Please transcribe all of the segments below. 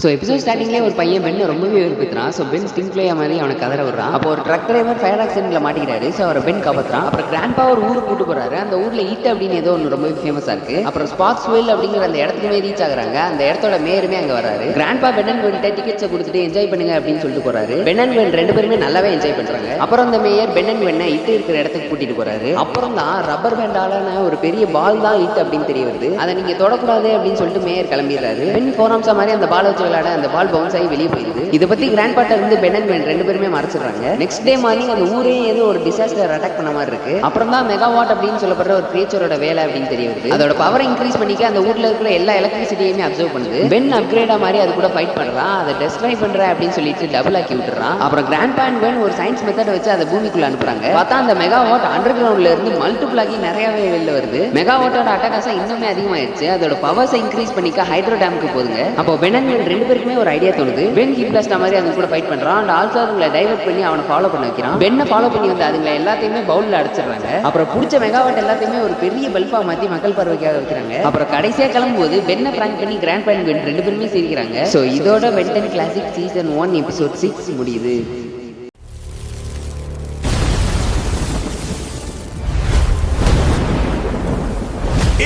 So episode ஸ்டார்டிங்லேயே ஒரு பையன் பெண்ணை ரொம்பவே வெறுப்புறான். ஸோ பென் ஸ்டிங்க்லேயே மாதிரி அவனை கதற விடுறான். அப்போ ஒரு ட்ரக் டிரைவர் ஃபயர் ஆக்சிடென்ட்ல மாட்டிக்கிறாரு. ஸோ அவரை பென் காப்பாற்றுறான். அப்புறம் கிராண்ட்பா ஒரு ஊருக்கு கூட்டு போறாரு. அந்த ஊர்ல ஈட் அப்படின்னு ஏதோ ஒன்று ரொம்ப ஃபேமஸா இருக்கு. அப்புறம் ஸ்பாட்ஸ்வெல் அப்படிங்கிற அந்த இடத்துக்குமே ரீச் ஆகுறாங்க. அந்த இடத்தோட மேயருமே அங்க வராரு. கிராண்ட்பா பென் அண்ட் பென்ட்ட டிக்கெட்ஸை கொடுத்துட்டு என்ஜாய் பண்ணுங்க அப்படின்னு சொல்லிட்டு போறாரு. பென் அண்ட் பென் ரெண்டு பேருமே நல்லாவே என்ஜாய் பண்றாங்க. அப்புறம் அந்த மேயர் பென் அண்ட் பென்னை இட்டு இருக்கிற இடத்துக்கு கூட்டிட்டு போறாரு. அப்புறம் தான் ரப்பர் பேண்டாலான ஒரு பெரிய பால் தான் இட் அப்படின்னு தெரிய வருது. அதை நீங்க தொடக்கூடாது அப்படின்னு சொல்லிட்டு மேயர் கிளம்பிடுறாரு. பென் ஃபோராம்ஸா மாதிரி அந்த பால் வச்சு விளையாட அந்த பால் பவுன்ஸ் ஆகி வெளியே போயிடுது. இதை பத்தி கிராண்ட் பாட்டர் இருந்து பென் அண்ட் பென் ரெண்டு பேருமே மறைச்சிடுறாங்க. நெக்ஸ்ட் டே மார்னிங் அந்த ஊரே ஏதோ ஒரு டிசாஸ்டர் அட்டாக் பண்ண மாதிரி இருக்கு. அப்புறம் தான் மெகாவாட் அப்படின்னு சொல்லப்படுற ஒரு கிரியேச்சரோட வேலை அப்படின்னு தெரிய வருது. அதோட பவர் இன்க்ரீஸ் பண்ணிக்க அந்த ஊர்ல இருக்கிற எல்லா எலக்ட்ரிசிட்டியுமே அப்சர்வ் பண்ணுது. பென் அப்கிரேடா மாதிரி அது கூட ஃபைட் பண்றான். அதை டெஸ்ட்ராய் பண்ற அப்படின்னு சொல்லிட்டு டபுள் ஆக்கி விட்டுறான். அப்புறம் கிராண்ட் பா அண்ட் பென் ஒரு சயின்ஸ் மெத்தட் வச்சு அதை பூமிக்குள்ள அனுப்புறாங்க. பார்த்தா அந்த மெகாவாட் அண்டர் கிரவுண்ட்ல இருந்து மல்டிபிள் ஆகி நிறையவே வெளில வருது. மெகாவாட்டோட அட்டகாசம் இன்னுமே அதிகமாயிருச்சு. அதோட பவர்ஸை இன்க்ரீஸ் பண்ணிக்க ஹைட்ரோ டேமுக்கு போதுங்க. அப்போ பென் அண்ட் பென் ரெண்டு பேருக்குமே ஒரு ஐடியா தோணுது. பென் ஹிப்லாஸ்டா மாதிரி அவங்க கூட ஃபைட் பண்றான். அண்ட் ஆல்சோ அவங்களை டைவர்ட் பண்ணி அவனை ஃபாலோ பண்ண வைக்கிறான். பென்னை ஃபாலோ பண்ணி வந்து அதுங்களை எல்லாத்தையுமே பவுல்ல அடிச்சிடுறாங்க. அப்புறம் பிடிச்ச மெகாவாட் எல்லாத்தையுமே ஒரு பெரிய பல்பா மாத்தி மக்கள் பார்வைக்காக வைக்கிறாங்க. அப்புறம் கடைசியா கிளம்பும்போது பென்னை பிராங்க் பண்ணி கிராண்ட் பா அண்ட் பென் ரெண்டு பேருமே சிரிக்கிறாங்க. ஸோ இதோட பென் 10 கிளாசிக் சீசன் 1 எபிசோட் 6 முடியுது.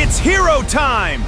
It's hero time!